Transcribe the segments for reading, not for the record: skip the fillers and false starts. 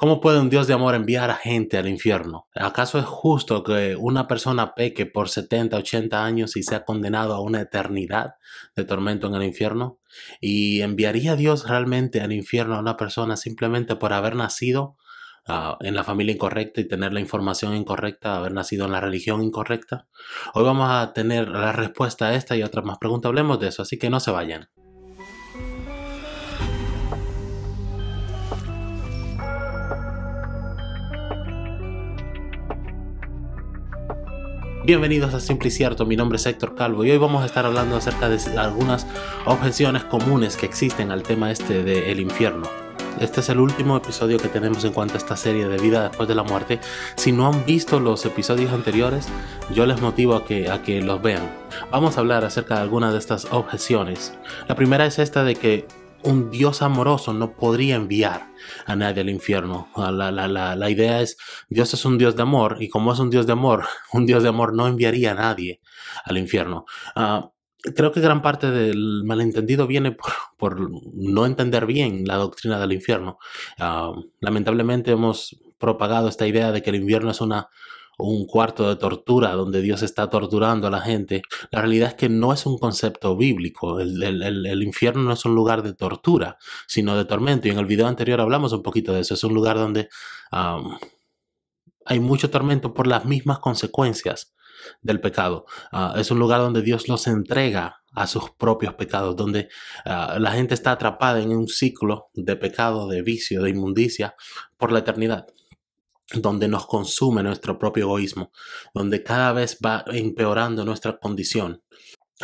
¿Cómo puede un Dios de amor enviar a gente al infierno? ¿Acaso es justo que una persona peque por 70, 80 años y sea condenado a una eternidad de tormento en el infierno? ¿Y enviaría Dios realmente al infierno a una persona simplemente por haber nacido en la familia incorrecta y tener la información incorrecta, haber nacido en la religión incorrecta? Hoy vamos a tener la respuesta a esta y otras más preguntas. Hablemos de eso, así que no se vayan. Bienvenidos a Simple y Cierto, mi nombre es Héctor Calvo y hoy vamos a estar hablando acerca de algunas objeciones comunes que existen al tema este del infierno. Este es el último episodio que tenemos en cuanto a esta serie de vida después de la muerte. Si no han visto los episodios anteriores, yo les motivo a que los vean. Vamos a hablar acerca de algunas de estas objeciones. La primera es esta de que un Dios amoroso no podría enviar a nadie al infierno. La idea es, Dios es un Dios de amor, y como es un Dios de amor no enviaría a nadie al infierno. Creo que gran parte del malentendido viene por no entender bien la doctrina del infierno. Lamentablemente hemos propagado esta idea de que el infierno es un cuarto de tortura donde Dios está torturando a la gente. La realidad es que no es un concepto bíblico. El infierno no es un lugar de tortura, sino de tormento. Y en el video anterior hablamos un poquito de eso. Es un lugar donde hay mucho tormento por las mismas consecuencias del pecado. Es un lugar donde Dios los entrega a sus propios pecados, donde la gente está atrapada en un ciclo de pecado, de vicio, de inmundicia por la eternidad, donde nos consume nuestro propio egoísmo, donde cada vez va empeorando nuestra condición.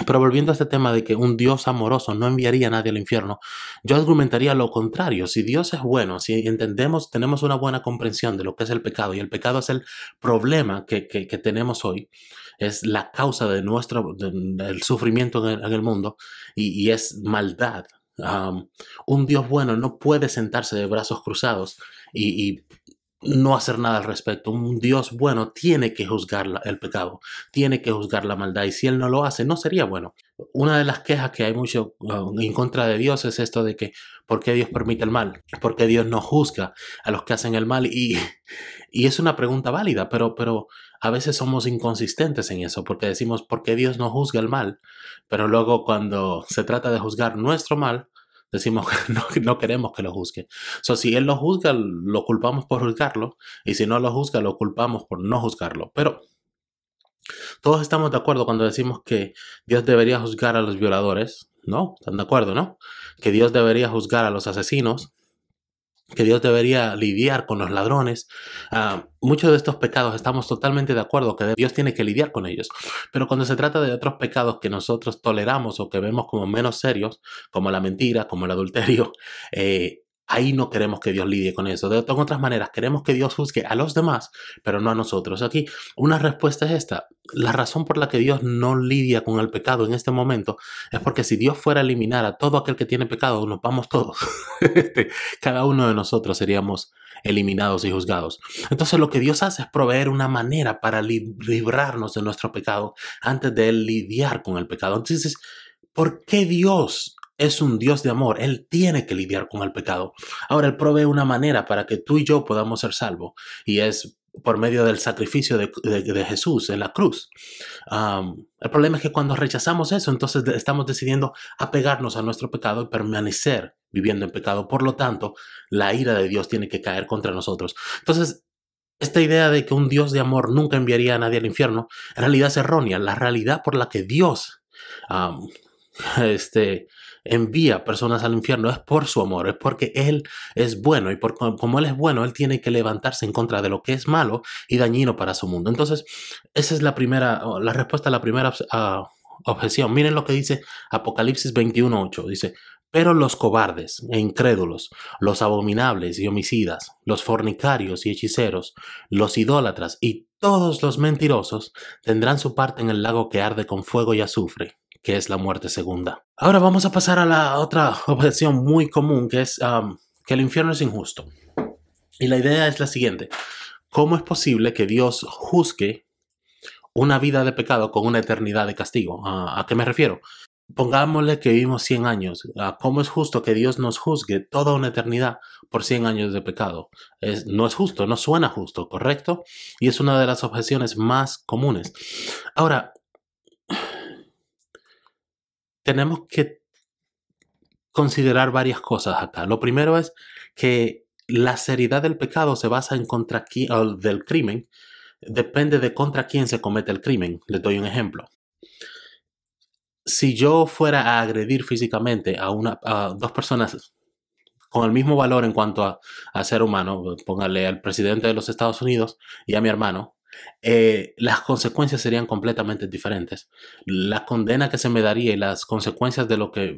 Pero volviendo a este tema de que un Dios amoroso no enviaría a nadie al infierno, yo argumentaría lo contrario. Si Dios es bueno, si entendemos, tenemos una buena comprensión de lo que es el pecado, y el pecado es el problema que tenemos hoy, es la causa de del sufrimiento en el mundo, y es maldad. Un Dios bueno no puede sentarse de brazos cruzados y no hacer nada al respecto. Un Dios bueno tiene que juzgar el pecado, tiene que juzgar la maldad, y si Él no lo hace, no sería bueno. Una de las quejas que hay mucho en contra de Dios es esto de que ¿por qué Dios permite el mal? ¿Por qué Dios no juzga a los que hacen el mal? Y es una pregunta válida, pero a veces somos inconsistentes en eso, porque decimos ¿por qué Dios no juzga el mal? Pero luego cuando se trata de juzgar nuestro mal, decimos que no queremos que lo juzgue. Si Él lo juzga, lo culpamos por juzgarlo, y si no lo juzga, lo culpamos por no juzgarlo. Pero todos estamos de acuerdo cuando decimos que Dios debería juzgar a los violadores, ¿no? ¿Están de acuerdo, no? Que Dios debería juzgar a los asesinos, que Dios debería lidiar con los ladrones. Muchos de estos pecados estamos totalmente de acuerdo que Dios tiene que lidiar con ellos. Pero cuando se trata de otros pecados que nosotros toleramos o que vemos como menos serios, como la mentira, como el adulterio, ahí no queremos que Dios lidie con eso. De otras maneras, queremos que Dios juzgue a los demás, pero no a nosotros. Aquí una respuesta es esta. La razón por la que Dios no lidia con el pecado en este momento es porque si Dios fuera a eliminar a todo aquel que tiene pecado, nos vamos todos. Cada uno de nosotros seríamos eliminados y juzgados. Entonces lo que Dios hace es proveer una manera para librarnos de nuestro pecado antes de Él lidiar con el pecado. Entonces, ¿por qué Dios es un Dios de amor? Él tiene que lidiar con el pecado. Ahora, Él provee una manera para que tú y yo podamos ser salvos, y es por medio del sacrificio de Jesús en la cruz. El problema es que cuando rechazamos eso, entonces estamos decidiendo apegarnos a nuestro pecado y permanecer viviendo en pecado. Por lo tanto, la ira de Dios tiene que caer contra nosotros. Entonces, esta idea de que un Dios de amor nunca enviaría a nadie al infierno, en realidad es errónea. La realidad por la que Dios envía personas al infierno es por su amor, es porque Él es bueno, y como Él es bueno, Él tiene que levantarse en contra de lo que es malo y dañino para su mundo. Entonces, esa es la respuesta a la primera objeción. Miren lo que dice Apocalipsis 21:8. Dice: pero los cobardes e incrédulos, los abominables y homicidas, los fornicarios y hechiceros, los idólatras y todos los mentirosos tendrán su parte en el lago que arde con fuego y azufre, que es la muerte segunda. Ahora vamos a pasar a la otra objeción muy común, que es que el infierno es injusto. Y la idea es la siguiente: ¿cómo es posible que Dios juzgue una vida de pecado con una eternidad de castigo? ¿A qué me refiero? pongámosle que vivimos 100 años. ¿Cómo es justo que Dios nos juzgue toda una eternidad por 100 años de pecado? No es justo, no suena justo, ¿correcto? Y es una de las objeciones más comunes. Ahora, tenemos que considerar varias cosas acá. Lo primero es que la seriedad del pecado se basa en contra quién, o del crimen, depende de contra quién se comete el crimen. Les doy un ejemplo. Si yo fuera a agredir físicamente a dos personas con el mismo valor en cuanto a ser humano, póngale al presidente de los Estados Unidos y a mi hermano, las consecuencias serían completamente diferentes. La condena que se me daría y las consecuencias de lo que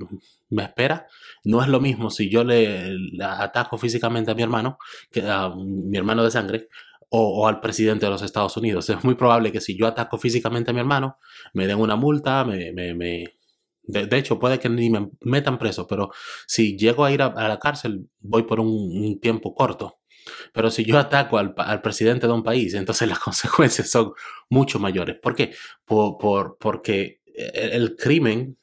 me espera no es lo mismo si yo le ataco físicamente a mi hermano, que a mi hermano de sangre, o al presidente de los Estados Unidos. Es muy probable que si yo ataco físicamente a mi hermano, me den una multa, de hecho, puede que ni me metan preso, pero si llego a ir a la cárcel, voy por un tiempo corto. Pero si yo ataco al presidente de un país, entonces las consecuencias son mucho mayores. ¿Por qué? Porque el crimen,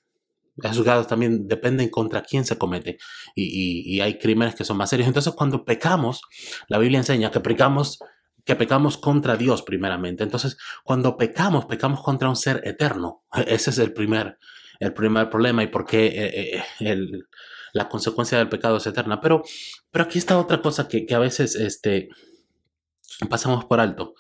esos juzgados también dependen contra quién se comete. Y hay crímenes que son más serios. Entonces, cuando pecamos, la Biblia enseña que pecamos contra Dios primeramente. Entonces, cuando pecamos contra un ser eterno. Ese es el primer problema y por qué la consecuencia del pecado es eterna. Pero aquí está otra cosa que a veces pasamos por alto.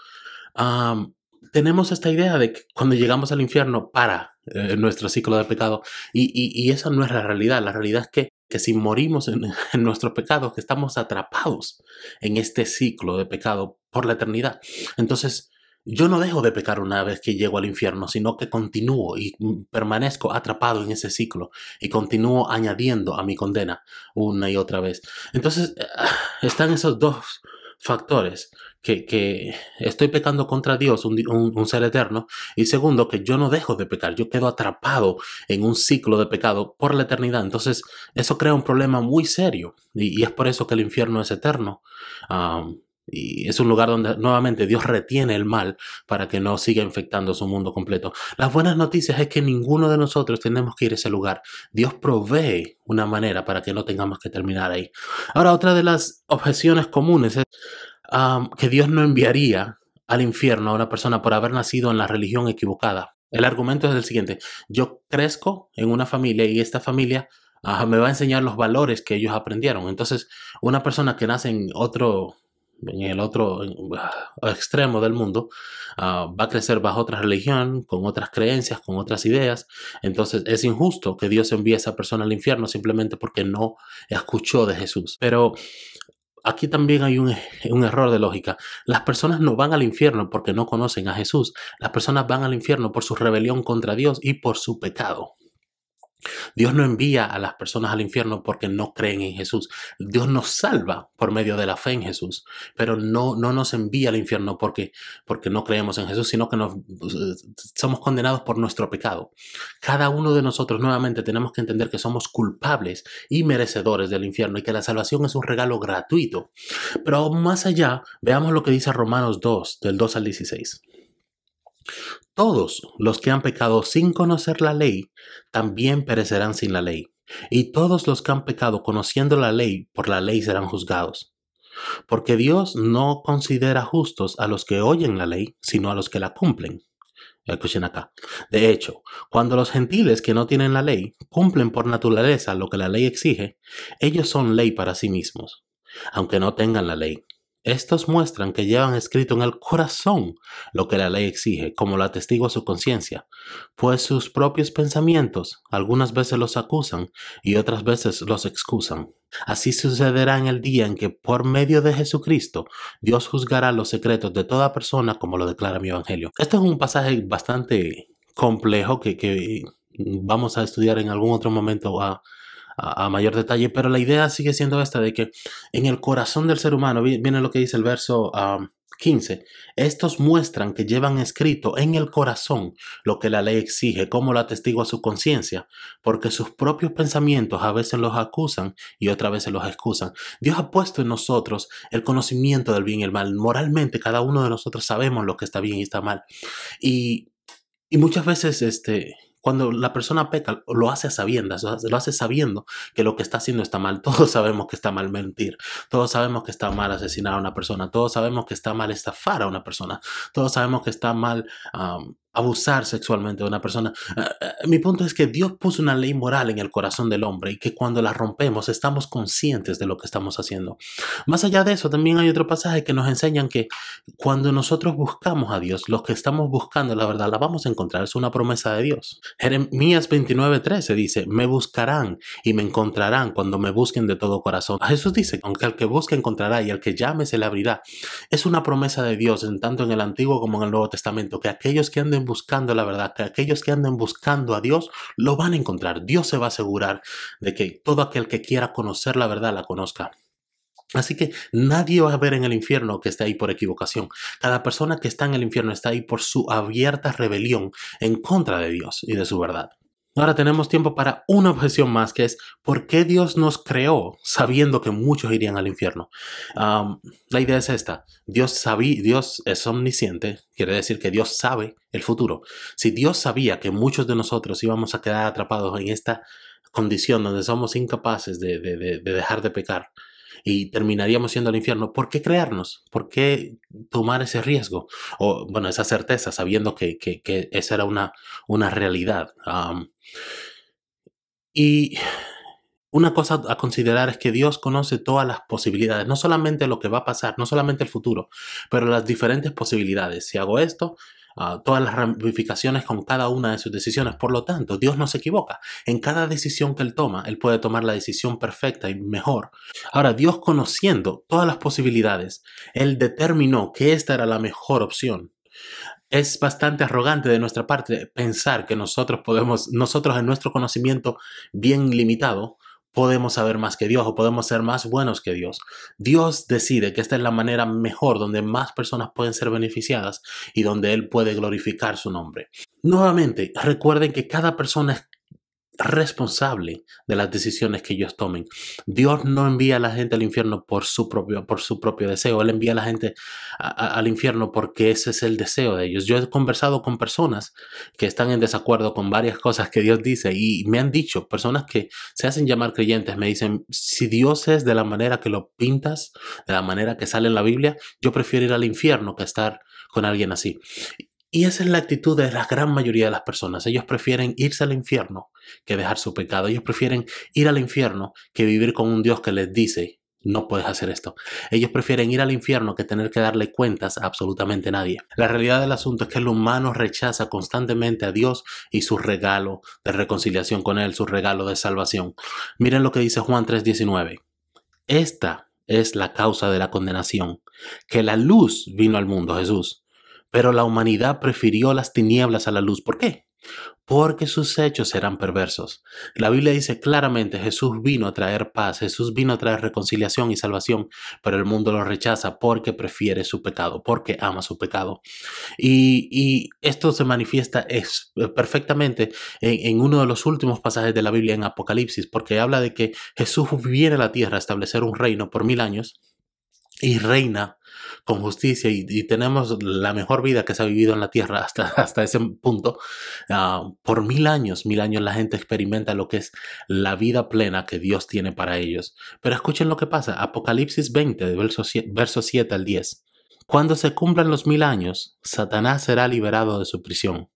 Am, Tenemos esta idea de que cuando llegamos al infierno para nuestro ciclo de pecado y esa no es la realidad. La realidad es que si morimos en nuestros pecados, que estamos atrapados en este ciclo de pecado por la eternidad. Entonces, yo no dejo de pecar una vez que llego al infierno, sino que continúo y permanezco atrapado en ese ciclo y continúo añadiendo a mi condena una y otra vez. Entonces, están esos dos factores que estoy pecando contra Dios, un ser eterno, y segundo, que yo no dejo de pecar, yo quedo atrapado en un ciclo de pecado por la eternidad. Entonces, eso crea un problema muy serio y es por eso que el infierno es eterno. Y es un lugar donde nuevamente Dios retiene el mal para que no siga infectando su mundo completo. Las buenas noticias es que ninguno de nosotros tenemos que ir a ese lugar. Dios provee una manera para que no tengamos que terminar ahí. Ahora, otra de las objeciones comunes es que Dios no enviaría al infierno a una persona por haber nacido en la religión equivocada. El argumento es el siguiente: yo crezco en una familia y esta familia me va a enseñar los valores que ellos aprendieron. Entonces, una persona que nace en el otro extremo del mundo, va a crecer bajo otra religión, con otras creencias, con otras ideas. Entonces es injusto que Dios envíe a esa persona al infierno simplemente porque no escuchó de Jesús. Pero aquí también hay un error de lógica. Las personas no van al infierno porque no conocen a Jesús. Las personas van al infierno por su rebelión contra Dios y por su pecado. Dios no envía a las personas al infierno porque no creen en Jesús. Dios nos salva por medio de la fe en Jesús, pero no nos envía al infierno porque no creemos en Jesús, sino que somos condenados por nuestro pecado. Cada uno de nosotros nuevamente tenemos que entender que somos culpables y merecedores del infierno y que la salvación es un regalo gratuito. Pero aún más allá, veamos lo que dice Romanos 2, del 2 al 16. Todos los que han pecado sin conocer la ley, también perecerán sin la ley. Y todos los que han pecado conociendo la ley, por la ley serán juzgados. Porque Dios no considera justos a los que oyen la ley, sino a los que la cumplen. Escuchen acá. De hecho, cuando los gentiles que no tienen la ley cumplen por naturaleza lo que la ley exige, ellos son ley para sí mismos, aunque no tengan la ley. Estos muestran que llevan escrito en el corazón lo que la ley exige, como lo atestigua su conciencia, pues sus propios pensamientos algunas veces los acusan y otras veces los excusan. Así sucederá en el día en que por medio de Jesucristo Dios juzgará los secretos de toda persona, como lo declara mi evangelio. Este es un pasaje bastante complejo que vamos a estudiar en algún otro momento a mayor detalle, pero la idea sigue siendo esta de que en el corazón del ser humano, viene lo que dice el verso 15, estos muestran que llevan escrito en el corazón lo que la ley exige, como lo atestigua su conciencia, porque sus propios pensamientos a veces los acusan y otras veces los excusan. Dios ha puesto en nosotros el conocimiento del bien y el mal. Moralmente, cada uno de nosotros sabemos lo que está bien y está mal. Y muchas veces Cuando la persona peca, lo hace a sabiendas, lo hace sabiendo que lo que está haciendo está mal. Todos sabemos que está mal mentir, todos sabemos que está mal asesinar a una persona, todos sabemos que está mal estafar a una persona, todos sabemos que está mal abusar sexualmente de una persona. Mi punto es que Dios puso una ley moral en el corazón del hombre y que cuando la rompemos estamos conscientes de lo que estamos haciendo. Más allá de eso, también hay otro pasaje que nos enseñan que cuando nosotros buscamos a Dios, los que estamos buscando la verdad la vamos a encontrar. Es una promesa de Dios. Jeremías 29:13 dice: me buscarán y me encontrarán cuando me busquen de todo corazón. Jesús dice: aunque al que busque encontrará y al que llame se le abrirá. Es una promesa de Dios, tanto en el Antiguo como en el Nuevo Testamento, que aquellos que anden buscando la verdad, que aquellos que anden buscando a Dios, lo van a encontrar. Dios se va a asegurar de que todo aquel que quiera conocer la verdad la conozca. Así que nadie va a ver en el infierno que esté ahí por equivocación. Cada persona que está en el infierno está ahí por su abierta rebelión en contra de Dios y de su verdad. Ahora tenemos tiempo para una objeción más, que es: ¿por qué Dios nos creó sabiendo que muchos irían al infierno? La idea es esta: Dios es omnisciente, quiere decir que Dios sabe el futuro. Si Dios sabía que muchos de nosotros íbamos a quedar atrapados en esta condición donde somos incapaces de dejar de pecar y terminaríamos siendo al infierno, ¿por qué crearnos? ¿Por qué tomar ese riesgo? O, bueno, esa certeza, sabiendo que esa era una realidad. Y una cosa a considerar es que Dios conoce todas las posibilidades, no solamente lo que va a pasar, no solamente el futuro, pero las diferentes posibilidades. Si hago esto, todas las ramificaciones con cada una de sus decisiones. Por lo tanto, Dios no se equivoca. En cada decisión que Él toma, Él puede tomar la decisión perfecta y mejor. Ahora, Dios, conociendo todas las posibilidades, Él determinó que esta era la mejor opción. Es bastante arrogante de nuestra parte pensar que nosotros en nuestro conocimiento bien limitado, podemos saber más que Dios o podemos ser más buenos que Dios. Dios decide que esta es la manera mejor donde más personas pueden ser beneficiadas y donde Él puede glorificar su nombre. Nuevamente, recuerden que cada persona es responsable de las decisiones que ellos tomen. Dios no envía a la gente al infierno por su propio deseo. Él envía a la gente al infierno porque ese es el deseo de ellos. Yo he conversado con personas que están en desacuerdo con varias cosas que Dios dice y me han dicho, personas que se hacen llamar creyentes, me dicen: si Dios es de la manera que lo pintas, de la manera que sale en la Biblia, yo prefiero ir al infierno que estar con alguien así. Y esa es la actitud de la gran mayoría de las personas. Ellos prefieren irse al infierno que dejar su pecado. Ellos prefieren ir al infierno que vivir con un Dios que les dice: no puedes hacer esto. Ellos prefieren ir al infierno que tener que darle cuentas a absolutamente nadie. La realidad del asunto es que el humano rechaza constantemente a Dios y su regalo de reconciliación con Él, su regalo de salvación. Miren lo que dice Juan 3:19. Esta es la causa de la condenación, que la luz vino al mundo, Jesús, pero la humanidad prefirió las tinieblas a la luz. ¿Por qué? Porque sus hechos eran perversos. La Biblia dice claramente: Jesús vino a traer paz, Jesús vino a traer reconciliación y salvación, pero el mundo lo rechaza porque prefiere su pecado, porque ama su pecado. Y esto se manifiesta perfectamente en uno de los últimos pasajes de la Biblia, en Apocalipsis, porque habla de que Jesús viene a la tierra a establecer un reino por 1000 años y reina con justicia y tenemos la mejor vida que se ha vivido en la tierra hasta ese punto. Por 1000 años la gente experimenta lo que es la vida plena que Dios tiene para ellos. Pero escuchen lo que pasa. Apocalipsis 20, de verso 7 al 10. Cuando se cumplan los 1000 años, Satanás será liberado de su prisión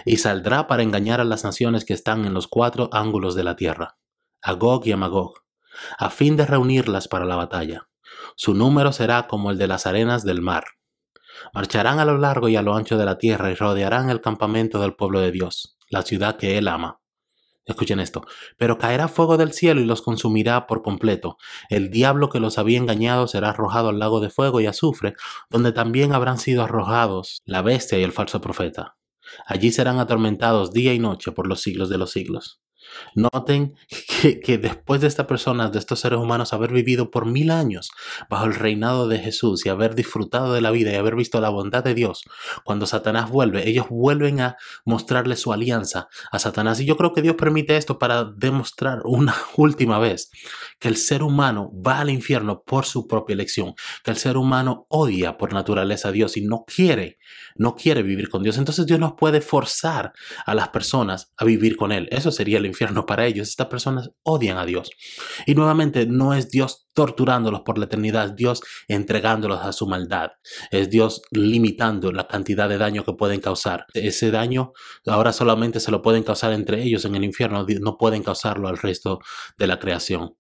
y saldrá para engañar a las naciones que están en los 4 ángulos de la tierra, a Gog y a Magog, a fin de reunirlas para la batalla. Su número será como el de las arenas del mar. Marcharán a lo largo y a lo ancho de la tierra y rodearán el campamento del pueblo de Dios, la ciudad que Él ama. Escuchen esto. Pero caerá fuego del cielo y los consumirá por completo. El diablo que los había engañado será arrojado al lago de fuego y azufre, donde también habrán sido arrojados la bestia y el falso profeta. Allí serán atormentados día y noche por los siglos de los siglos. Noten que después de esta persona, de estos seres humanos, haber vivido por 1000 años bajo el reinado de Jesús y haber disfrutado de la vida y haber visto la bondad de Dios, cuando Satanás vuelve, ellos vuelven a mostrarle su alianza a Satanás. Y yo creo que Dios permite esto para demostrar una última vez que el ser humano va al infierno por su propia elección, que el ser humano odia por naturaleza a Dios y no quiere vivir con Dios. Entonces Dios nos puede forzar a las personas a vivir con Él. Eso sería el infierno para ellos. Estas personas odian a Dios. Y nuevamente no es Dios torturándolos por la eternidad, es Dios entregándolos a su maldad. Es Dios limitando la cantidad de daño que pueden causar. Ese daño ahora solamente se lo pueden causar entre ellos en el infierno, no pueden causarlo al resto de la creación.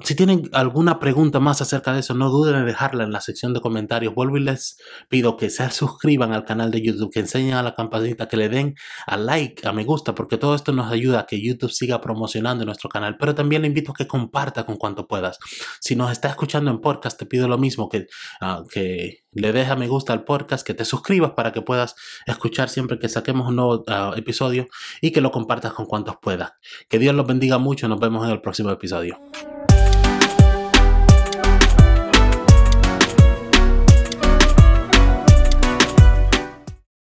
Si tienen alguna pregunta más acerca de eso, no duden en dejarla en la sección de comentarios. Vuelvo y les pido que se suscriban al canal de YouTube, que enseñen a la campanita, que le den a like, a me gusta, porque todo esto nos ayuda a que YouTube siga promocionando nuestro canal. Pero también le invito a que comparta con cuanto puedas. Si nos está escuchando en podcast, te pido lo mismo, que le dejes a me gusta al podcast, que te suscribas para que puedas escuchar siempre que saquemos un nuevo episodio y que lo compartas con cuantos puedas. Que Dios los bendiga mucho. Nos vemos en el próximo episodio.